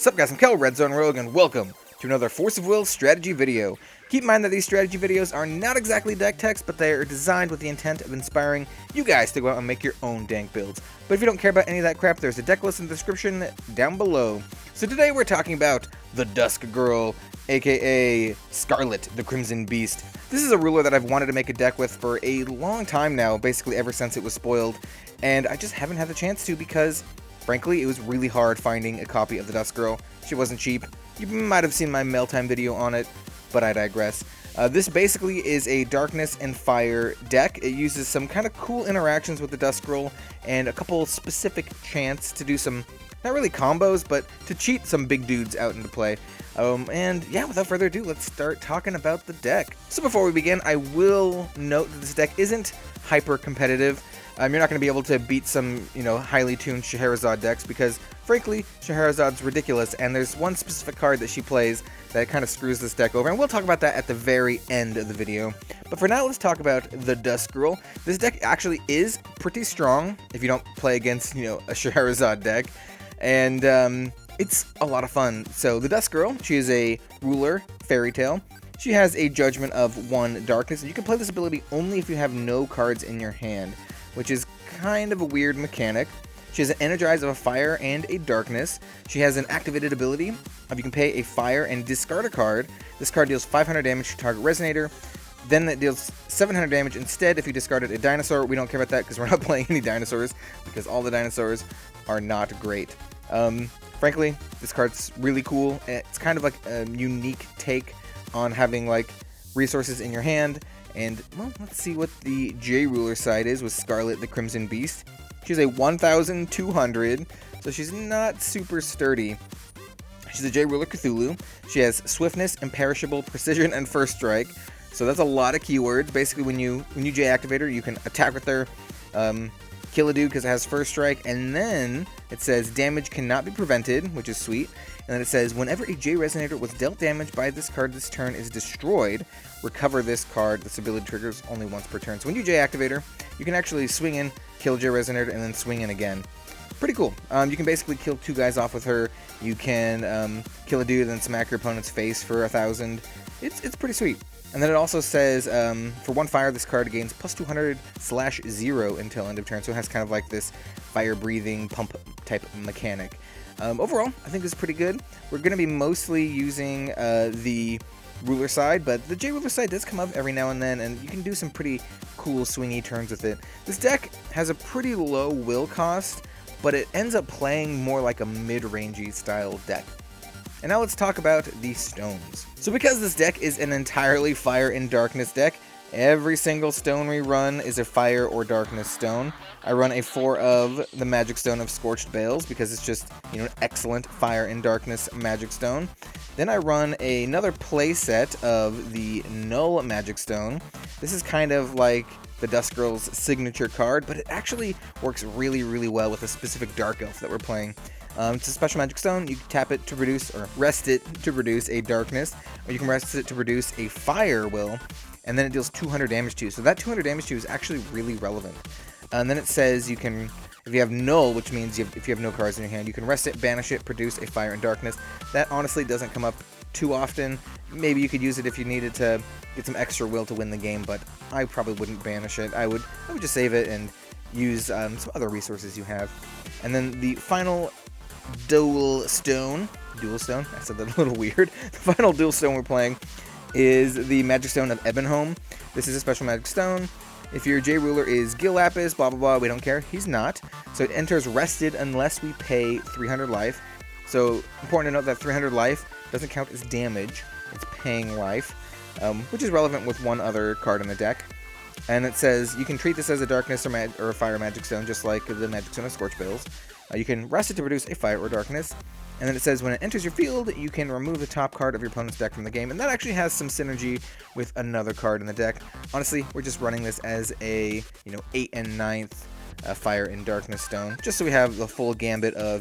Sup guys, I'm Kel, Red Zone Rogue, and welcome to another Force of Will strategy video. Keep in mind that these strategy videos are not exactly deck techs, but they are designed with the intent of inspiring you guys to go out and make your own dank builds. But if you don't care about any of that crap, there's a deck list in the description down below. So today we're talking about the Dusk Girl, aka Scarlet, the Crimson Beast. This is a ruler that I've wanted to make a deck with for a long time now, basically ever since it was spoiled, and I just haven't had the chance to because, frankly, it was really hard finding a copy of the Dusk Girl. She wasn't cheap. You might have seen my mail time video on it, but I digress. This basically is a darkness and fire deck. It uses some kind of cool interactions with the Dusk Girl and a couple specific chants to do some, not really combos, but to cheat some big dudes out into play. And yeah, without further ado, let's start talking about the deck. So before we begin, I will note that this deck isn't hyper competitive. You're not going to be able to beat some, highly tuned Scheherazade decks because, frankly, Scheherazade's ridiculous, and there's one specific card that she plays that kind of screws this deck over, and we'll talk about that at the very end of the video. But for now, let's talk about the Dusk Girl. This deck actually is pretty strong if you don't play against, a Scheherazade deck, and it's a lot of fun. So the Dusk Girl, she is a ruler, fairy tale. She has a judgment of 1 darkness, and you can play this ability only if you have no cards in your hand, which is kind of a weird mechanic. She has an energize of a fire and a darkness. She has an activated ability of you can pay a fire and discard a card. This card deals 500 damage to target Resonator. Then it deals 700 damage instead if you discarded a dinosaur. We don't care about that because we're not playing any dinosaurs because all the dinosaurs are not great. Frankly, this card's really cool. It's kind of like a unique take on having resources in your hand. And, well, let's see what the J-Ruler side is with Scarlet, the Crimson Beast. She's a 1,200, so she's not super sturdy. She's a J-Ruler Cthulhu. She has Swiftness, Imperishable, Precision, and First Strike. So that's a lot of keywords. Basically, when you J-activate her, you can attack with her, kill a dude because it has First Strike, and then it says damage cannot be prevented, which is sweet. And then it says, whenever a J-Resonator was dealt damage by this card this turn is destroyed, recover this card. This ability triggers only once per turn. So when you J-activate her, you can actually swing in, kill a J-Resonator, and then swing in again. Pretty cool. You can basically kill 2 guys off with her. You can kill a dude and then smack your opponent's face for 1,000. It's pretty sweet. And then it also says, for 1 fire, this card gains plus 200/0 until end of turn. So it has kind of like this fire-breathing pump type mechanic. Overall, I think this is pretty good. We're going to be mostly using the ruler side, but the J-Ruler side does come up every now and then, and you can do some pretty cool swingy turns with it. This deck has a pretty low will cost, but it ends up playing more like a mid-rangey style deck. And now let's talk about the stones. So because this deck is an entirely fire and darkness deck, every single stone we run is a fire or darkness stone. I run a 4 of the magic stone of Scorched Bales because it's just, an excellent fire and darkness magic stone. Then I run another play set of the Null magic stone. This is kind of like the Dusk Girl's signature card, but it actually works really, really well with a specific Dark Elf that we're playing. It's a special magic stone. You can tap it to produce, or rest it to produce a darkness, or you can rest it to produce a fire will, and then it deals 200 damage to you. So that 200 damage to you is actually really relevant. And then it says you can, if you have null, which means if you have no cards in your hand, you can rest it, banish it, produce a fire and darkness. That honestly doesn't come up too often. Maybe you could use it if you needed to get some extra will to win the game, but I probably wouldn't banish it. I would just save it and use some other resources you have. And then the final dual stone, I said that a little weird. The final dual stone we're playing is the Magic Stone of Ebonholm. This is a special magic stone. If your J-Ruler is Gil Lapis, blah blah blah, we don't care. He's not. So it enters rested unless we pay 300 life. So important to note that 300 life doesn't count as damage. It's paying life, which is relevant with one other card in the deck. And it says you can treat this as a darkness or a fire magic stone, just like the Magic Stone of Scorched Bales. You can rest it to produce a fire or darkness. And then it says when it enters your field, you can remove the top card of your opponent's deck from the game. And that actually has some synergy with another card in the deck. Honestly, we're just running this as a 8 and 9th fire and darkness stone, just so we have the full gambit of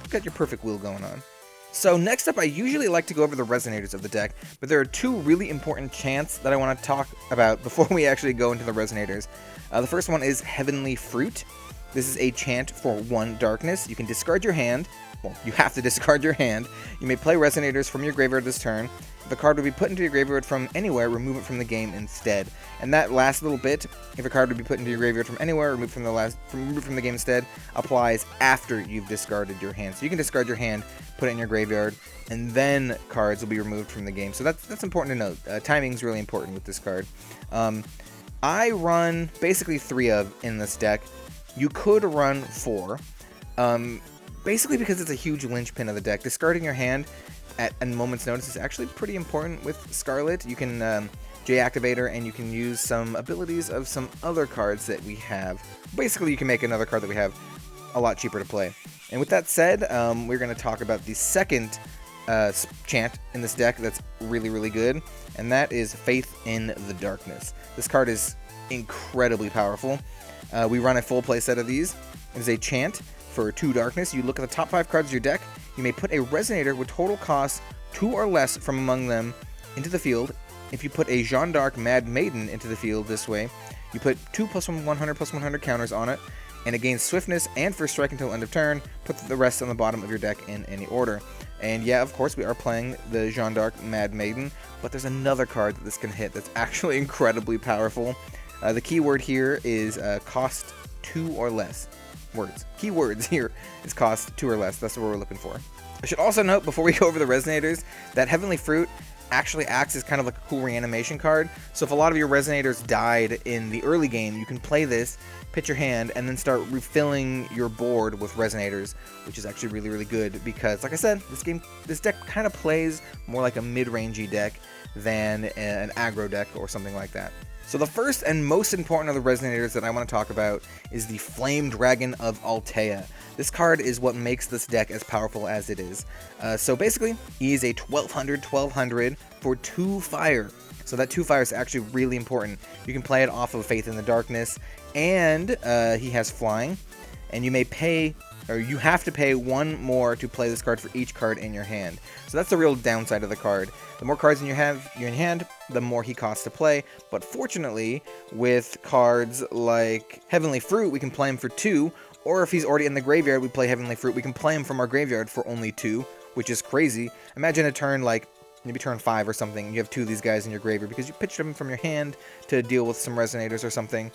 got your perfect will going on. So next up, I usually like to go over the Resonators of the deck, but there are 2 really important chants that I want to talk about before we actually go into the Resonators. The first one is Heavenly Fruit. This is a chant for 1 darkness. You can discard your hand. Well, you have to discard your hand. You may play Resonators from your graveyard this turn. If a card would be put into your graveyard from anywhere, remove it from the game instead. And that last little bit, if a card would be put into your graveyard from anywhere, removed from the game instead, applies after you've discarded your hand. So you can discard your hand, put it in your graveyard, and then cards will be removed from the game. So that's important to note. Timing is really important with this card. I run basically 3 of in this deck. You could run 4. Basically because it's a huge linchpin of the deck. Discarding your hand at a moment's notice is actually pretty important with Scarlet. You can J-activate her, and you can use some abilities of some other cards that we have. Basically, you can make another card that we have a lot cheaper to play. And with that said, we're going to talk about the second chant in this deck that's really, really good, and that is Faith in the Darkness. This card is incredibly powerful. We run a full playset of these. It is a chant for 2 darkness. You look at the top 5 cards of your deck. You may put a Resonator with total cost 2 or less from among them into the field. If you put a Majin Dark Maiden into the field this way, you put 2 +100/+100 counters on it, and it gains swiftness and first strike until end of turn. Put the rest on the bottom of your deck in any order. And yeah, of course, we are playing the Majin Dark Maiden, but there's another card that this can hit that's actually incredibly powerful. The key word here is cost 2 or less. Keywords here is cost 2 or less. That's what we're looking for. I should also note, before we go over the Resonators, that Heavenly Fruit actually acts as kind of like a cool reanimation card. So if a lot of your Resonators died in the early game, you can play this, pitch your hand, and then start refilling your board with Resonators, which is actually really, really good because, like I said, this deck kind of plays more like a mid-rangey deck than an aggro deck or something like that. So the first and most important of the Resonators that I want to talk about is the Flame Dragon of Altea. This card is what makes this deck as powerful as it is. So basically, he is a 1200 for 2 fire. So that 2 fire is actually really important. You can play it off of Faith in the Darkness, and he has flying, and you may pay, or you have to pay 1 more to play this card for each card in your hand. So that's the real downside of the card. The more cards you have in your hand, the more he costs to play. But fortunately, with cards like Heavenly Fruit, we can play him for 2. Or if he's already in the graveyard, we play Heavenly Fruit. We can play him from our graveyard for only 2, which is crazy. Imagine a turn like maybe turn 5 or something. You have 2 of these guys in your graveyard because you pitched them from your hand to deal with some Resonators or something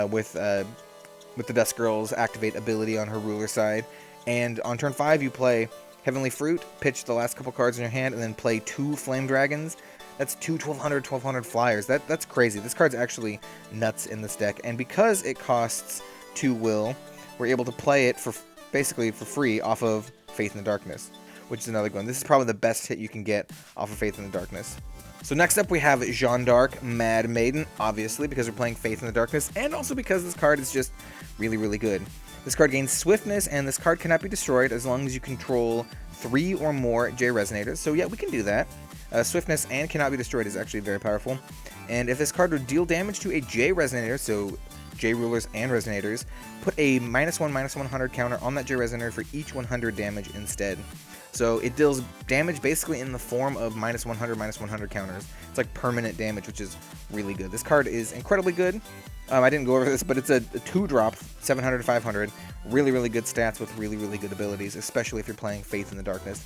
with the Dusk Girl's activate ability on her ruler side. And on turn 5, you play Heavenly Fruit, pitch the last couple cards in your hand, and then play 2 Flame Dragons. That's 2 1200 flyers. That's crazy. This card's actually nuts in this deck. And because it costs 2 will, we're able to play it for basically for free off of Faith in the Darkness, which is another good one. This is probably the best hit you can get off of Faith in the Darkness. So next up we have Majin Dark Maiden, obviously because we're playing Faith in the Darkness, and also because this card is just really, really good. This card gains swiftness, and this card cannot be destroyed as long as you control 3 or more J Resonators. So yeah, we can do that. Swiftness and cannot be destroyed is actually very powerful. And if this card would deal damage to a J Resonator, so J Rulers and Resonators, put a -1/-100 counter on that J Resonator for each 100 damage instead. So it deals damage basically in the form of -100/-100 counters. It's like permanent damage, which is really good. This card is incredibly good. I didn't go over this, but it's a 2-drop, 700 to 500. Really, really good stats with really, really good abilities, especially if you're playing Faith in the Darkness,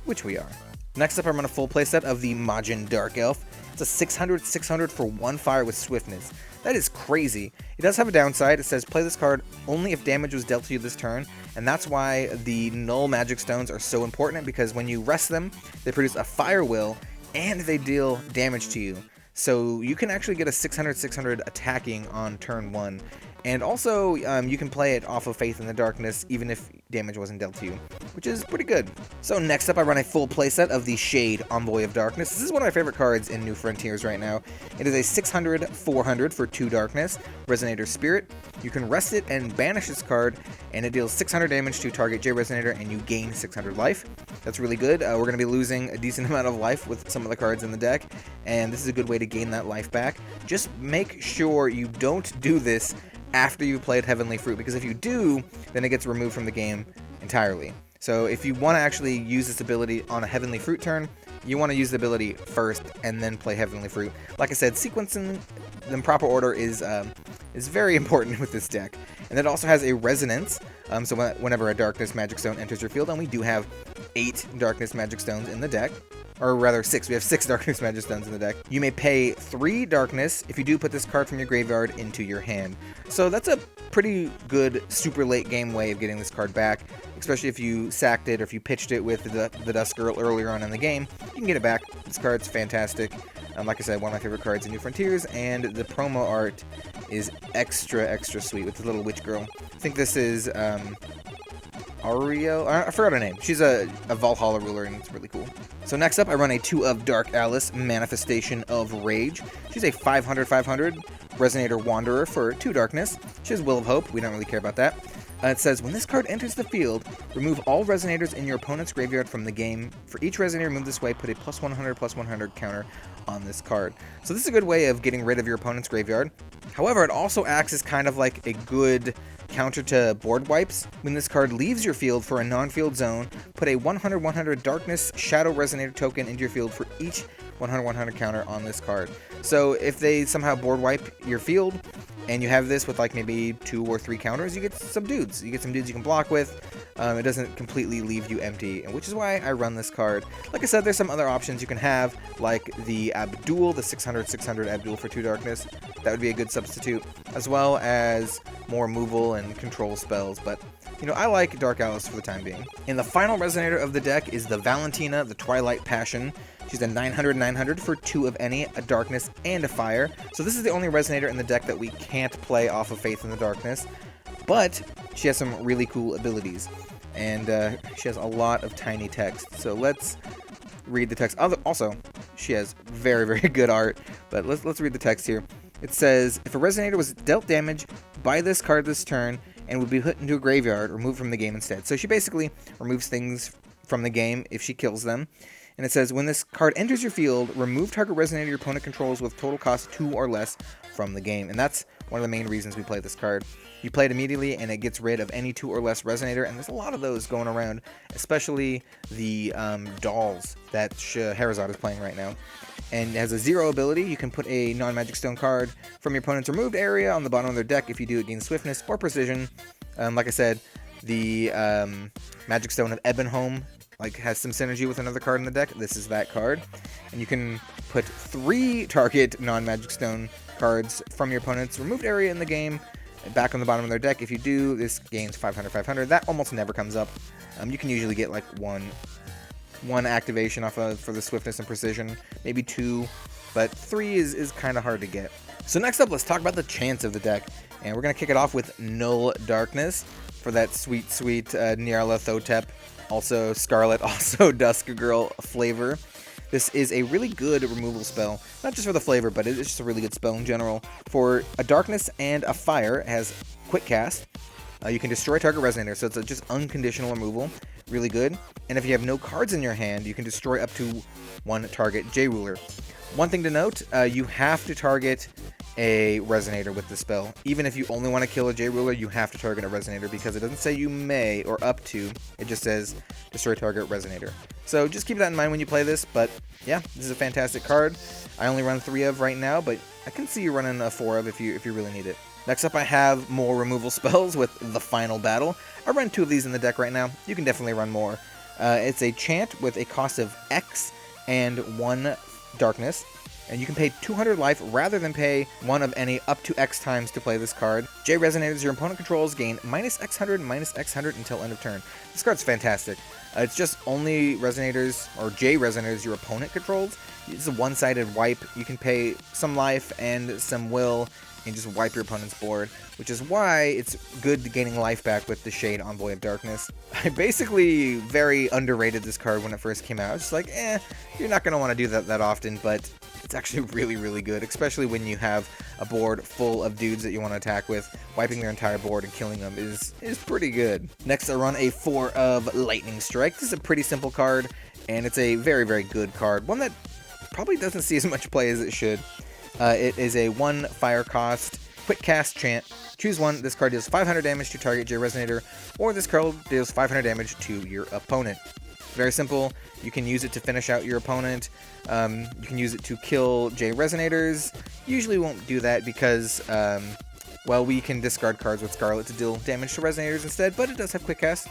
which we are. Next up, I'm on a full playset of the Majin Dark Elf. It's a 600 for 1 fire with swiftness. That is crazy. It does have a downside. It says play this card only if damage was dealt to you this turn, and that's why the null magic stones are so important, because when you rest them, they produce a fire will, and they deal damage to you. So you can actually get a 600 attacking on turn 1. And also, you can play it off of Faith in the Darkness, even if damage wasn't dealt to you, which is pretty good. So next up, I run a full playset of the Shade Envoy of Darkness. This is one of my favorite cards in New Frontiers right now. It is a 600 for 2 darkness, Resonator Spirit. You can rest it and banish this card, and it deals 600 damage to target J Resonator, and you gain 600 life. That's really good. We're going to be losing a decent amount of life with some of the cards in the deck, and this is a good way to gain that life back. Just make sure you don't do this after you've played Heavenly Fruit, because if you do, then it gets removed from the game entirely. So if you want to actually use this ability on a Heavenly Fruit turn, you want to use the ability first and then play Heavenly Fruit. Like I said, sequencing them in proper order is is very important with this deck. And it also has a resonance, so whenever a Darkness Magic Stone enters your field, and we do have 8 Darkness Magic Stones in the deck, or rather 6, we have 6 Darkness Magic Stones in the deck. You may pay 3 Darkness if you do put this card from your graveyard into your hand. So that's a pretty good super late game way of getting this card back, especially if you sacked it or if you pitched it with the Dusk Girl earlier on in the game. You can get it back. This card's fantastic. Like I said, one of my favorite cards in New Frontiers, and the promo art is extra sweet with the little witch girl. I think this is Ariel, I forgot her name. She's a Valhalla ruler, and it's really cool. So next up, I run a 2 of Dark Alice, Manifestation of Rage. She's a 500/500 Resonator Wanderer for 2 darkness. She has Will of Hope. We don't really care about that. It says, when this card enters the field, remove all Resonators in your opponent's graveyard from the game. For each Resonator moved this way, put a +100/+100 counter on this card. So this is a good way of getting rid of your opponent's graveyard. However, it also acts as kind of like a good counter to board wipes. When this card leaves your field for a non-field zone, put a 100/100 Darkness Shadow Resonator token into your field for each 100/100 counter on this card. So if they somehow board wipe your field, and you have this with like maybe 2 or 3 counters, you get some dudes. You get some dudes you can block with. It doesn't completely leave you empty, which is why I run this card. Like I said, there's some other options you can have, like the Abdul, the 600/600 Abdul for 2 darkness. That would be a good substitute, as well as more removal and control spells, but you know, I like Dark Alice for the time being. And the final Resonator of the deck is the Valentina, the Twilight Passion. She's a 900/900 for 2 of any, a darkness, and a fire. So this is the only Resonator in the deck that we can't play off of Faith in the Darkness. But she has some really cool abilities. And she has a lot of tiny text. So let's read the text. Also, she has very good art. But let's read the text here. It says, if a Resonator was dealt damage by this card this turn and would be put into a graveyard, removed from the game instead. So she basically removes things from the game if she kills them. And it says, when this card enters your field, remove target Resonator your opponent controls with total cost 2 or less from the game. And that's one of the main reasons we play this card. You play it immediately, and it gets rid of any 2 or less Resonator, and there's a lot of those going around, especially the dolls that Scheherazade is playing right now. And it has a 0 ability. You can put a non-magic stone card from your opponent's removed area on the bottom of their deck. If you do, it gains swiftness or precision. Like I said, the magic stone of Ebonholm has some synergy with another card in the deck. This is that card. And you can put 3 target non-magic stone cards from your opponent's removed area in the game back on the bottom of their deck. If you do, this gains 500/500. That almost never comes up. You can usually get like one activation off of for the swiftness and precision, maybe 2, but 3 is kind of hard to get. So next up, let's talk about the chance of the deck, and we're going to kick it off with Null Darkness for that sweet nyarlathotep, also Scarlet, also Dusk Girl flavor. This is a really good removal spell, not just for the flavor, but it's just a really good spell in general. For a darkness and a fire, it has quick cast. You can destroy target Resonator, so it's just unconditional removal. Really good. And if you have no cards in your hand, you can destroy up to 1 target J-Ruler. One thing to note, you have to target a Resonator with the spell. Even if you only want to kill a J-Ruler, you have to target a Resonator, because it doesn't say you may or up to. It just says destroy target Resonator. So just keep that in mind when you play this, but yeah, this is a fantastic card. I only run 3 of right now, but I can see you running a 4 of if you really need it. Next up, I have more removal spells with the Final Battle. I run 2 of these in the deck right now. You can definitely run more. It's a chant with a cost of X and 1 darkness. And you can pay 200 life rather than pay 1 of any up to X times to play this card. J Resonators your opponent controls gain -X100 and -X100 until end of turn. This card's fantastic. It's just only Resonators, or J Resonators your opponent controls. It's a one-sided wipe. You can pay some life and some will and just wipe your opponent's board, which is why it's good gaining life back with the Shade Envoy of Darkness. I basically very underrated this card when it first came out. I was just like, you're not going to want to do that often, but it's actually really good, especially when you have a board full of dudes that you want to attack with. Wiping their entire board and killing them is pretty good. Next, I run a 4 of Lightning Strike. This is a pretty simple card, and it's a very good card. One that probably doesn't see as much play as it should. It is a 1 fire cost, quick cast chant. Choose 1. This card deals 500 damage to target J Resonator, or this card deals 500 damage to your opponent. Very simple. You can use it to finish out your opponent. You can use it to kill J Resonators. Usually won't do that because well, we can discard cards with Scarlet to deal damage to Resonators instead, but it does have Quick Cast,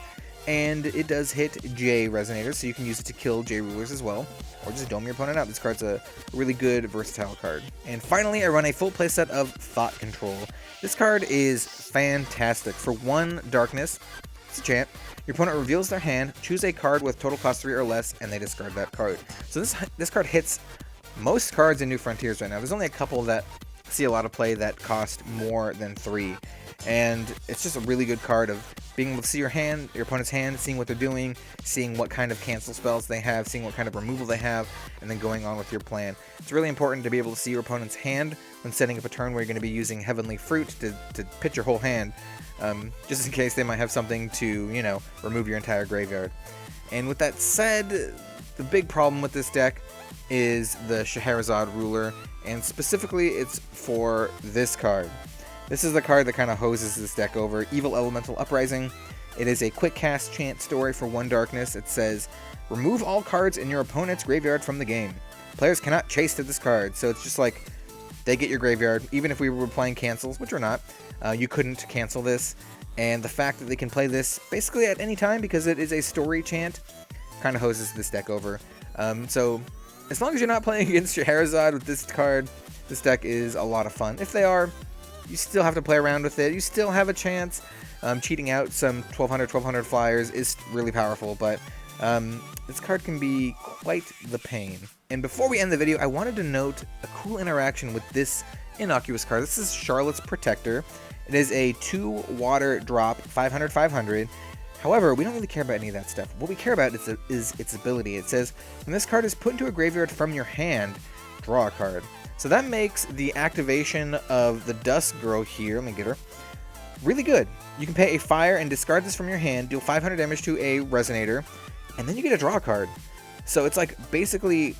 and it does hit J Resonators, so you can use it to kill J Rulers as well, or just dome your opponent out. This card's a really good, versatile card. And finally, I run a full playset of Thought Control. This card is fantastic. For 1 darkness, it's a chant. Your opponent reveals their hand, choose a card with total cost 3 or less, and they discard that card. So this card hits most cards in New Frontiers right now. There's only a couple that see a lot of play that cost more than 3. And it's just a really good card of being able to see your hand, your opponent's hand, seeing what they're doing, seeing what kind of cancel spells they have, seeing what kind of removal they have, and then going on with your plan. It's really important to be able to see your opponent's hand when setting up a turn where you're going to be using Heavenly Fruit to pitch your whole hand, just in case they might have something to, you know, remove your entire graveyard. And with that said, the big problem with this deck is the Scheherazade Ruler, and specifically it's for this card. This is the card that kind of hoses this deck over. Evil Elemental Uprising. It is a quick cast chant story for 1 darkness. It says, remove all cards in your opponent's graveyard from the game. Players cannot chase to this card, so it's just like they get your graveyard. Even if we were playing cancels, which we're not, you couldn't cancel this. And the fact that they can play this basically at any time because it is a story chant kind of hoses this deck over. So as long as you're not playing against Scheherazade with this card, this deck is a lot of fun. If they are, you still have to play around with it. You still have a chance. Cheating out some 1200 flyers is really powerful, but this card can be quite the pain. And before we end the video, I wanted to note a cool interaction with this innocuous card. This is Charlotte's Protector. It is a 2 water drop, 500. However, we don't really care about any of that stuff. What we care about is its ability. It says, when this card is put into a graveyard from your hand, draw a card. So that makes the activation of the Dusk girl here, let me get her, really good. You can pay a fire and discard this from your hand, deal 500 damage to a Resonator, and then you get to draw a card. So it's like basically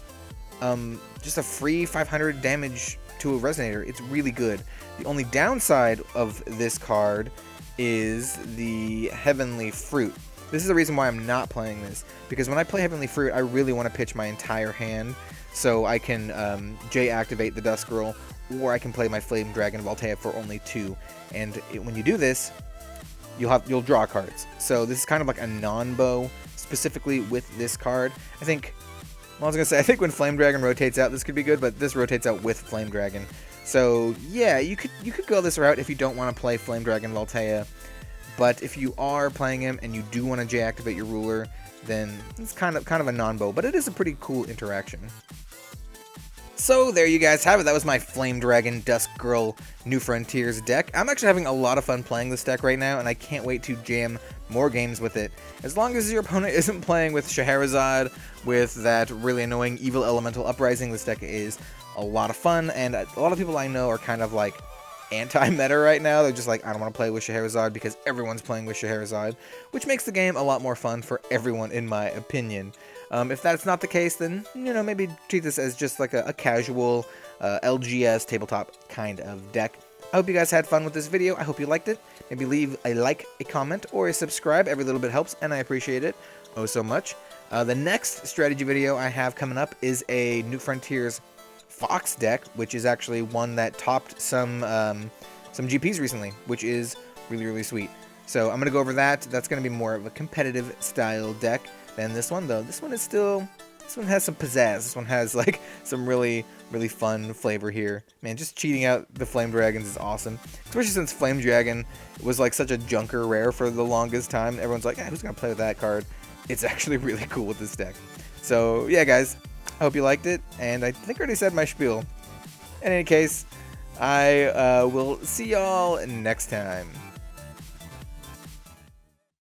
just a free 500 damage to a Resonator. It's really good. The only downside of this card is the Heavenly Fruit. This is the reason why I'm not playing this, because when I play Heavenly Fruit, I really want to pitch my entire hand, so I can J-activate the Dusk Girl, or I can play my Flame Dragon of Altea for only 2. And when you do this, you'll draw cards. So this is kind of like a non-bow, specifically with this card. I think when Flame Dragon rotates out, this could be good, but this rotates out with Flame Dragon. So yeah, you could go this route if you don't want to play Flame Dragon of Altea. But if you are playing him and you do want to J-activate your ruler, then it's kind of a non-bow, but it is a pretty cool interaction. So there you guys have it. That was my Flame Dragon Dusk Girl New Frontiers deck. I'm actually having a lot of fun playing this deck right now, and I can't wait to jam more games with it. As long as your opponent isn't playing with Scheherazade, with that really annoying Evil Elemental Uprising, this deck is a lot of fun, and a lot of people I know are kind of like anti-meta right now. They're just like, I don't want to play with Scheherazade because everyone's playing with Scheherazade, which makes the game a lot more fun for everyone, in my opinion. If that's not the case, then, you know, maybe treat this as just like a casual LGS tabletop kind of deck. I hope you guys had fun with this video. I hope you liked it. Maybe leave a like, a comment, or a subscribe. Every little bit helps, and I appreciate it oh so much. The next strategy video I have coming up is a New Frontiers Fox deck, which is actually one that topped some GPs recently, which is really, really sweet. So I'm going to go over that. That's going to be more of a competitive style deck than this one, though. This one has some pizzazz. This one has like some really, really fun flavor here. Man, just cheating out the Flame Dragons is awesome. Especially since Flame Dragon was like such a junker rare for the longest time. Everyone's like, who's going to play with that card? It's actually really cool with this deck. So yeah, guys, I hope you liked it, and I think I already said my spiel. In any case, I will see y'all next time.